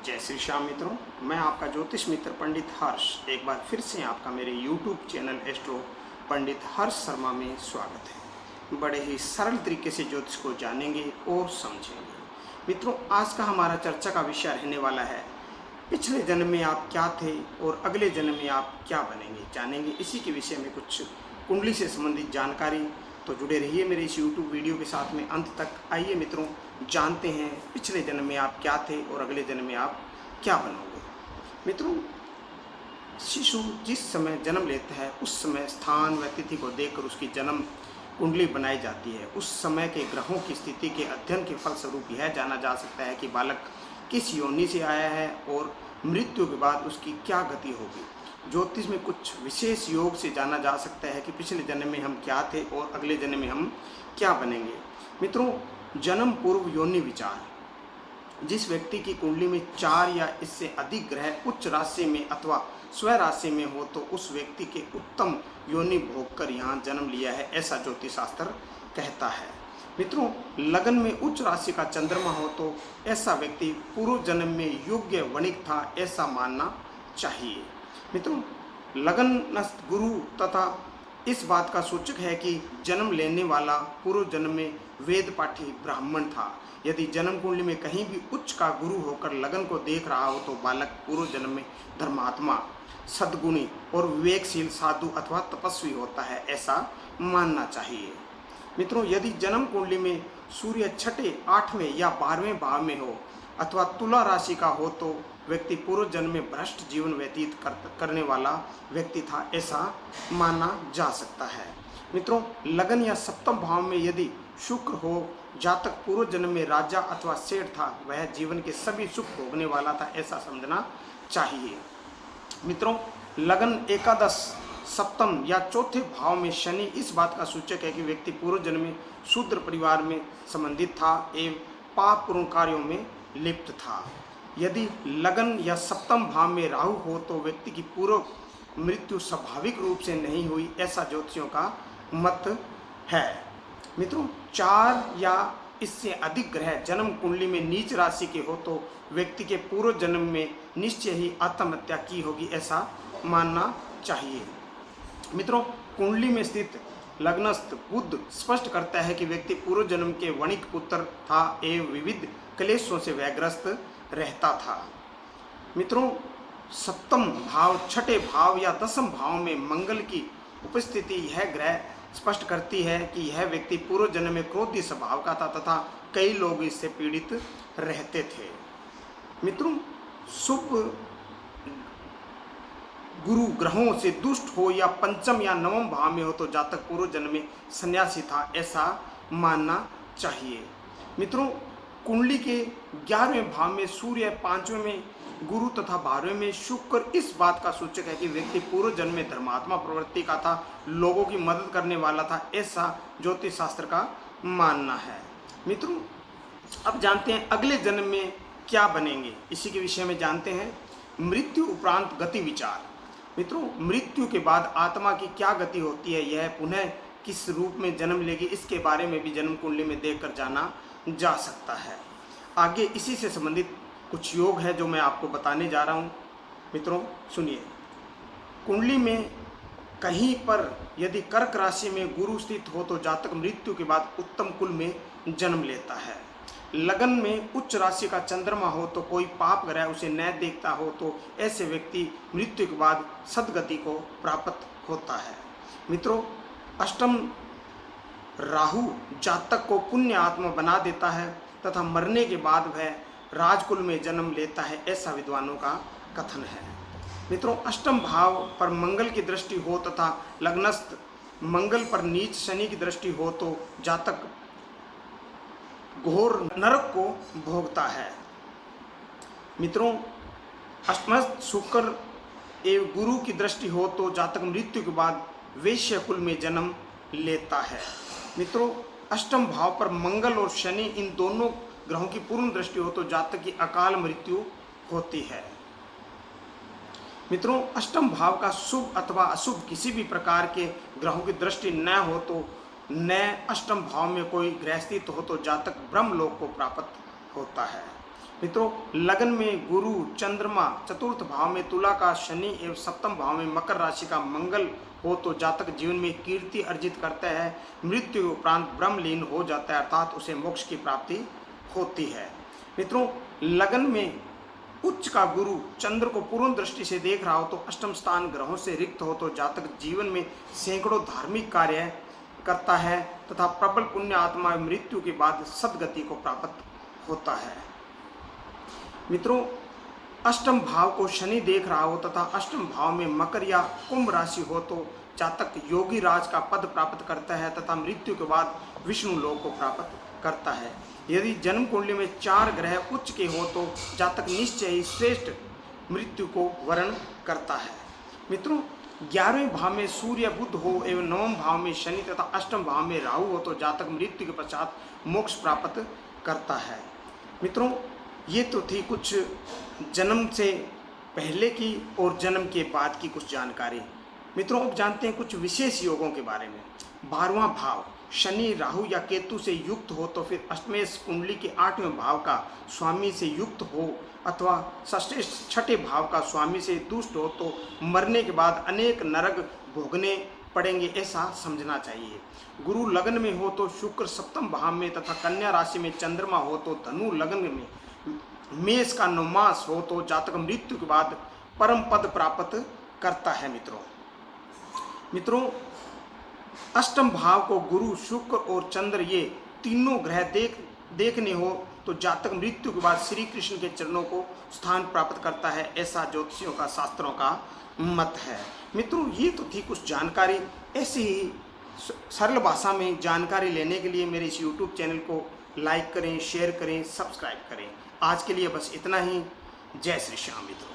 जय श्री श्याम मित्रों, मैं आपका ज्योतिष मित्र पंडित हर्ष एक बार फिर से आपका मेरे YouTube चैनल एस्ट्रो पंडित हर्ष शर्मा में स्वागत है। बड़े ही सरल तरीके से ज्योतिष को जानेंगे और समझेंगे। मित्रों, आज का हमारा चर्चा का विषय रहने वाला है पिछले जन्म में आप क्या थे और अगले जन्म में आप क्या बनेंगे, जानेंगे। इसी के विषय में कुछ कुंडली से संबंधित जानकारी, तो जुड़े रहिए मेरे इस YouTube वीडियो के साथ में अंत तक। आइए मित्रों, जानते हैं पिछले जन्म में आप क्या थे और अगले जन्म में आप क्या बनोगे। मित्रों, शिशु जिस समय जन्म लेता है उस समय स्थान व तिथि को देखकर उसकी जन्म कुंडली बनाई जाती है। उस समय के ग्रहों की स्थिति के अध्ययन के फलस्वरूप यह जाना जा सकता है कि बालक किस योनि से आया है और मृत्यु के बाद उसकी क्या गति होगी। ज्योतिष में कुछ विशेष योग से जाना जा सकता है कि पिछले जन्म में हम क्या थे और अगले जन्म में हम क्या बनेंगे। मित्रों, जन्म पूर्व योनि विचार। जिस व्यक्ति की कुंडली में 4 या इससे अधिक ग्रह उच्च राशि में अथवा स्व राशि में हो तो उस व्यक्ति के उत्तम योनि भोग कर यहाँ जन्म लिया है, ऐसा ज्योतिष शास्त्र कहता है। मित्रों, लगन में उच्च राशि का चंद्रमा हो तो ऐसा व्यक्ति पूर्व जन्म में योग्य वणिक था, ऐसा मानना चाहिए। मित्रों, लगनस्थ गुरु तथा इस बात का सूचक है कि जन्म लेने वाला पूर्व जन्म में वेद पाठी ब्राह्मण था। यदि जन्म कुंडली में कहीं भी उच्च का गुरु होकर लगन को देख रहा हो तो बालक पूर्व जन्म में धर्मात्मा, सद्गुणी और विवेकशील साधु अथवा तपस्वी होता है, ऐसा मानना चाहिए। मित्रों, यदि जन्म कुंडली में सूर्य छठे, 8वें या 12वें भाव में हो अथवा तुला राशि का हो तो व्यक्ति पूर्व जन्म में भ्रष्ट जीवन व्यतीत करने वाला व्यक्ति था, ऐसा माना जा सकता है। मित्रों, लगन या सप्तम भाव में यदि शुक्र हो, जातक पूर्व जन्म में राजा अथवा सेठ था, वह जीवन के सभी सुख भोगने वाला था, ऐसा समझना चाहिए। मित्रों, लगन एकादश, सप्तम या चौथे भाव में शनि इस बात का सूचक है कि व्यक्ति पूर्व जन्म में शूद्र परिवार में संबंधित था एवं पाप पूर्ण कार्यों में लिप्त था। यदि लगन या सप्तम भाव में राहु हो तो व्यक्ति की पूर्व मृत्यु स्वाभाविक रूप से नहीं हुई, ऐसा ज्योतिषियों का मत है। मित्रों, 4 या इससे अधिक ग्रह जन्म कुंडली में नीच राशि के हो तो व्यक्ति के पूर्व जन्म में निश्चय ही आत्महत्या की होगी, ऐसा मानना चाहिए। मित्रों, कुंडली में स्थित लग्नस्थ बुध स्पष्ट करता है कि व्यक्ति पूर्व जन्म के वणिक पुत्र था एवं विविध क्लेशों से व्यग्रस्त रहता था। मित्रों, सप्तम भाव, छठे भाव या दसम भाव में मंगल की उपस्थिति यह ग्रह स्पष्ट करती है कि यह व्यक्ति पूर्व जन्म में क्रोधी स्वभाव का था तथा कई लोग इससे पीड़ित रहते थे। मित्रों, शुभ गुरु ग्रहों से दुष्ट हो या पंचम या नवम भाव में हो तो जातक पूर्व जन्म में सन्यासी था, ऐसा मानना चाहिए। मित्रों, कुंडली के 11वें भाव में सूर्य, 5वें में गुरु तथा 12वें में शुक्र इस बात का सूचक है कि व्यक्ति पूर्व जन्म में धर्मात्मा प्रवृत्ति का था, लोगों की मदद करने वाला था, ऐसा ज्योतिष शास्त्र का मानना है। मित्रों, अब जानते हैं अगले जन्म में क्या बनेंगे। इसी के विषय में जानते हैं मृत्यु उपरांत गति विचार। मित्रों, मृत्यु के बाद आत्मा की क्या गति होती है, यह पुनः किस रूप में जन्म लेगी, इसके बारे में भी जन्म कुंडली में देखकर जाना जा सकता है। आगे इसी से संबंधित कुछ योग है जो मैं आपको बताने जा रहा हूँ। मित्रों सुनिए, कुंडली में कहीं पर यदि कर्क राशि में गुरु स्थित हो तो जातक मृत्यु के बाद उत्तम कुल में जन्म लेता है। लगन में उच्च राशि का चंद्रमा हो तो कोई पाप ग्रह उसे न देखता हो तो ऐसे व्यक्ति मृत्यु के बाद सद्गति को प्राप्त होता है। मित्रों, अष्टम राहु जातक को पुण्य आत्मा बना देता है तथा मरने के बाद वह राजकुल में जन्म लेता है, ऐसा विद्वानों का कथन है। मित्रों, अष्टम भाव पर मंगल की दृष्टि हो तथा लग्नस्थ मंगल पर नीच शनि की दृष्टि हो तो जातक घोर नरक को भोगता है। मित्रों, अष्टमस्थ शुक्र एवं गुरु की दृष्टि हो तो जातक मृत्यु के बाद वैश्य कुल में जन्म लेता है। मित्रों, अष्टम भाव पर मंगल और शनि इन दोनों ग्रहों की पूर्ण दृष्टि हो तो जातक की अकाल मृत्यु होती है। मित्रों, अष्टम भाव का शुभ अथवा अशुभ किसी भी प्रकार के ग्रहों की दृष्टि न हो तो न अष्टम भाव में कोई ग्रह स्थित हो तो जातक ब्रह्मलोक को प्राप्त होता है। मित्रों, लगन में गुरु चंद्रमा, चतुर्थ भाव में तुला का शनि एवं सप्तम भाव में मकर राशि का मंगल हो तो जातक जीवन में कीर्ति अर्जित करता है, मृत्यु के उपरांत ब्रह्मलीन हो जाता है, अर्थात उसे मोक्ष की प्राप्ति होती है। मित्रों, लगन में उच्च का गुरु चंद्र को पूर्ण दृष्टि से देख रहा हो तो अष्टम स्थान ग्रहों से रिक्त हो तो जातक जीवन में सैकड़ों धार्मिक कार्य करता है तथा प्रबल पुण्य आत्मा मृत्यु के बाद सदगति को प्राप्त होता है। मित्रों, अष्टम भाव को शनि देख रहा हो तथा अष्टम भाव में मकर या कुंभ राशि हो तो जातक योगी राज का पद प्राप्त करता है तथा मृत्यु के बाद विष्णु लोक को प्राप्त करता है। यदि जन्म कुंडली में 4 ग्रह उच्च के हो तो जातक निश्चय ही श्रेष्ठ मृत्यु को वर्ण करता है। मित्रों, 11वें भाव में सूर्य बुध हो एवं 9वें भाव में शनि तथा अष्टम भाव में राहु हो तो जातक मृत्यु के पश्चात मोक्ष प्राप्त करता है। मित्रों, ये तो थी कुछ जन्म से पहले की और जन्म के बाद की कुछ जानकारी। मित्रों, अब जानते हैं कुछ विशेष योगों के बारे में। 12वां भाव शनि राहु या केतु से युक्त हो तो फिर अष्टमेश कुंडली के 8वें भाव का स्वामी से युक्त हो अथवा षष्ठ 6ठे भाव का स्वामी से दुष्ट हो तो मरने के बाद अनेक नरक भोगने पड़ेंगे, ऐसा समझना चाहिए। गुरु लगन में हो तो शुक्र सप्तम भाव में तथा कन्या राशि में चंद्रमा हो तो धनु लगन में मेष का नवमास हो तो जातक मृत्यु के बाद परम पद प्राप्त करता है। मित्रों, अष्टम भाव को गुरु शुक्र और चंद्र ये तीनों ग्रह देखने हो तो जातक मृत्यु के बाद श्री कृष्ण के चरणों को स्थान प्राप्त करता है, ऐसा ज्योतिषियों का शास्त्रों का मत है। मित्रों, ये तो थी कुछ जानकारी। ऐसी ही सरल भाषा में जानकारी लेने के लिए मेरे इस YouTube चैनल को लाइक करें, शेयर करें, सब्सक्राइब करें। आज के लिए बस इतना ही। जय श्री श्याम मित्रों।